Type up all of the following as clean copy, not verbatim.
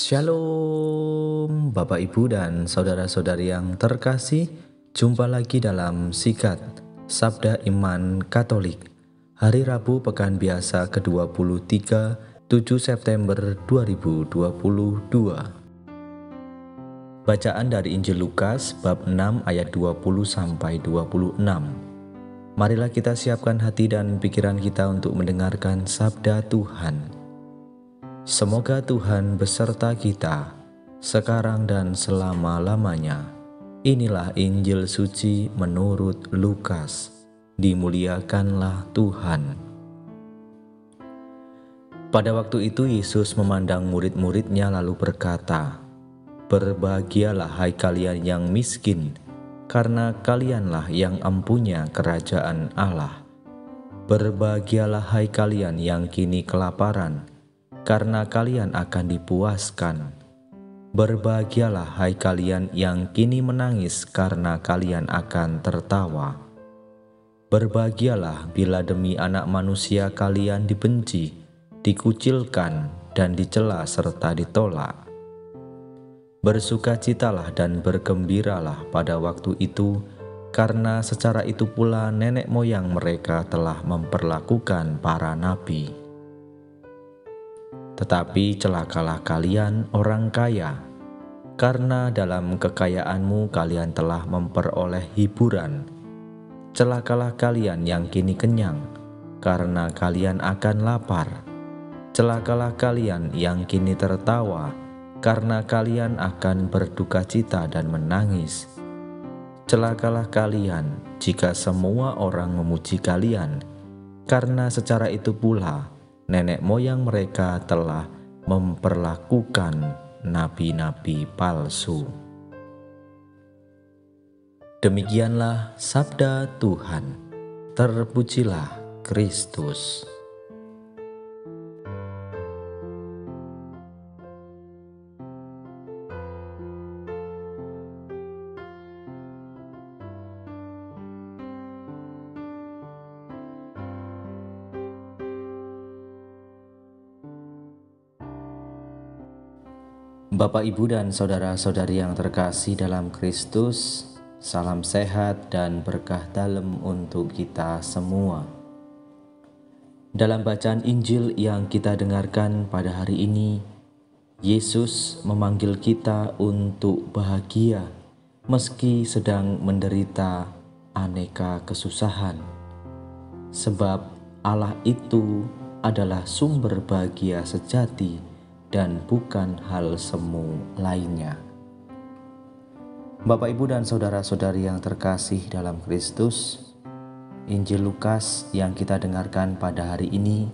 Shalom Bapak Ibu dan saudara-saudari yang terkasih. Jumpa lagi dalam Sikat Sabda Iman Katolik Hari Rabu Pekan Biasa ke-23 7 September 2022. Bacaan dari Injil Lukas bab 6 ayat 20-26. Marilah kita siapkan hati dan pikiran kita untuk mendengarkan sabda Tuhan. Semoga Tuhan beserta kita, sekarang dan selama-lamanya. Inilah Injil suci menurut Lukas. Dimuliakanlah Tuhan. Pada waktu itu Yesus memandang murid-muridnya lalu berkata, "Berbahagialah hai kalian yang miskin, karena kalianlah yang empunya kerajaan Allah. Berbahagialah hai kalian yang kini kelaparan, karena kalian akan dipuaskan. Berbahagialah hai kalian yang kini menangis, karena kalian akan tertawa. Berbahagialah bila demi Anak Manusia kalian dibenci, dikucilkan, dan dicela serta ditolak. Bersukacitalah dan bergembiralah pada waktu itu, karena secara itu pula nenek moyang mereka telah memperlakukan para nabi. Tetapi celakalah kalian orang kaya, karena dalam kekayaanmu kalian telah memperoleh hiburan. Celakalah kalian yang kini kenyang, karena kalian akan lapar. Celakalah kalian yang kini tertawa, karena kalian akan berduka cita dan menangis. Celakalah kalian jika semua orang memuji kalian, karena secara itu pula nenek moyang mereka telah memperlakukan nabi-nabi palsu." Demikianlah sabda Tuhan. Terpujilah Kristus. Bapak, Ibu, dan saudara-saudari yang terkasih dalam Kristus, salam sehat dan berkah dalam untuk kita semua. Dalam bacaan Injil yang kita dengarkan pada hari ini, Yesus memanggil kita untuk bahagia meski sedang menderita aneka kesusahan. Sebab Allah itu adalah sumber bahagia sejati dan bukan hal semu lainnya. Bapak, Ibu, dan saudara-saudari yang terkasih dalam Kristus, Injil Lukas yang kita dengarkan pada hari ini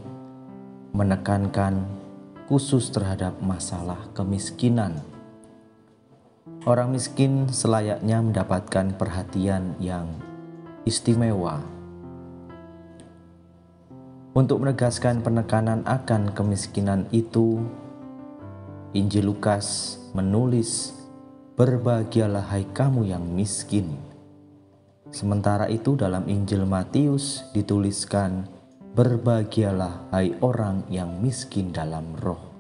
menekankan khusus terhadap masalah kemiskinan. Orang miskin selayaknya mendapatkan perhatian yang istimewa. Untuk menegaskan penekanan akan kemiskinan itu, Injil Lukas menulis, "Berbahagialah hai kamu yang miskin." Sementara itu dalam Injil Matius dituliskan, "Berbahagialah hai orang yang miskin dalam roh."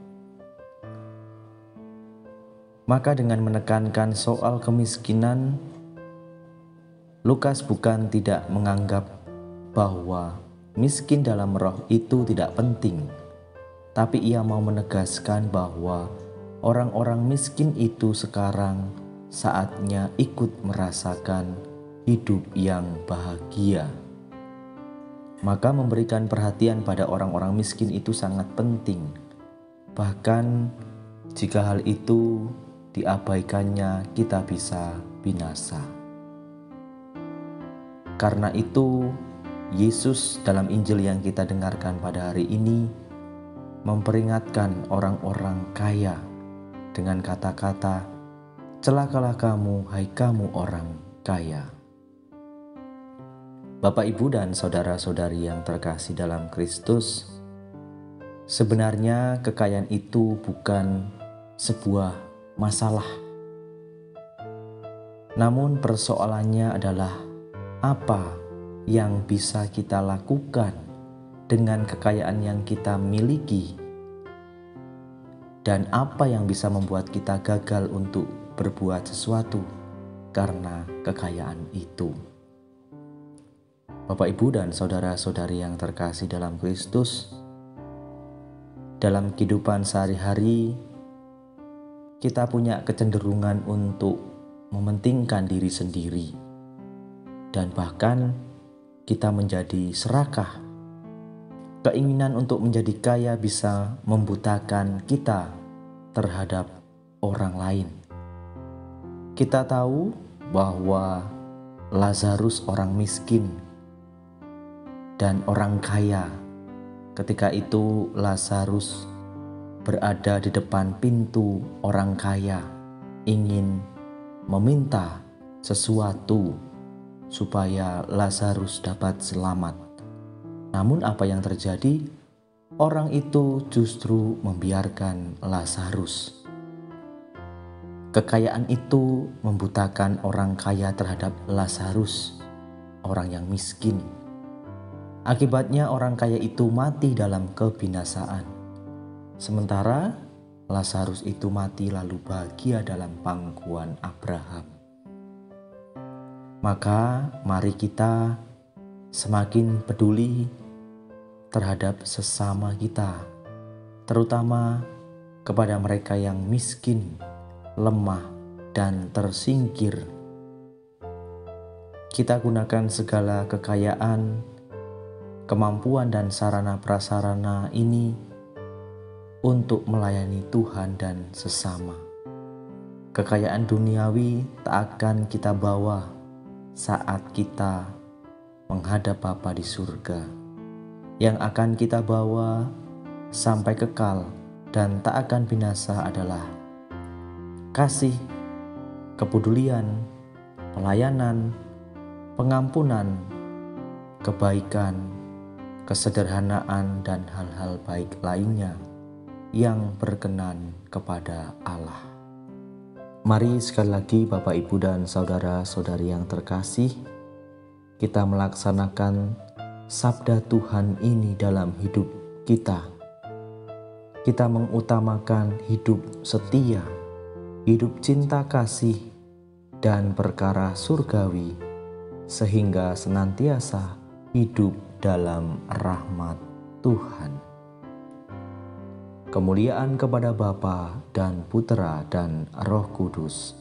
Maka dengan menekankan soal kemiskinan, Lukas bukan tidak menganggap bahwa miskin dalam roh itu tidak penting, tapi ia mau menegaskan bahwa orang-orang miskin itu sekarang saatnya ikut merasakan hidup yang bahagia. Maka memberikan perhatian pada orang-orang miskin itu sangat penting. Bahkan jika hal itu diabaikannya, kita bisa binasa. Karena itu, Yesus dalam Injil yang kita dengarkan pada hari ini memperingatkan orang-orang kaya dengan kata-kata, "Celakalah kamu, hai kamu orang kaya." Bapak, Ibu, dan saudara-saudari yang terkasih dalam Kristus, sebenarnya kekayaan itu bukan sebuah masalah. Namun persoalannya adalah apa yang bisa kita lakukan dengan kekayaan yang kita miliki. Dan apa yang bisa membuat kita gagal untuk berbuat sesuatu karena kekayaan itu. Bapak, Ibu, dan saudara-saudari yang terkasih dalam Kristus, dalam kehidupan sehari-hari kita punya kecenderungan untuk mementingkan diri sendiri, dan bahkan kita menjadi serakah. Keinginan untuk menjadi kaya bisa membutakan kita terhadap orang lain. Kita tahu bahwa Lazarus orang miskin dan orang kaya. Ketika itu Lazarus berada di depan pintu orang kaya, ingin meminta sesuatu supaya Lazarus dapat selamat. Namun apa yang terjadi? Orang itu justru membiarkan Lazarus. Kekayaan itu membutakan orang kaya terhadap Lazarus, orang yang miskin. Akibatnya orang kaya itu mati dalam kebinasaan. Sementara Lazarus itu mati lalu bahagia dalam pangkuan Abraham. Maka mari kita semakin peduli terhadap sesama kita, terutama kepada mereka yang miskin, lemah, dan tersingkir. Kita gunakan segala kekayaan, kemampuan, dan sarana prasarana ini untuk melayani Tuhan dan sesama. Kekayaan duniawi tak akan kita bawa saat kita menghadap Bapa di surga. Yang akan kita bawa sampai kekal dan tak akan binasa adalah kasih, kepedulian, pelayanan, pengampunan, kebaikan, kesederhanaan, dan hal-hal baik lainnya yang berkenan kepada Allah. Mari sekali lagi Bapak, Ibu, dan saudara-saudari yang terkasih, kita melaksanakan sabda Tuhan ini dalam hidup kita. Kita mengutamakan hidup setia, hidup cinta kasih, dan perkara surgawi, sehingga senantiasa hidup dalam rahmat Tuhan. Kemuliaan kepada Bapa dan Putera dan Roh Kudus,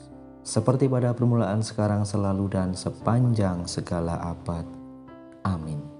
seperti pada permulaan, sekarang, selalu, dan sepanjang segala abad. Amin.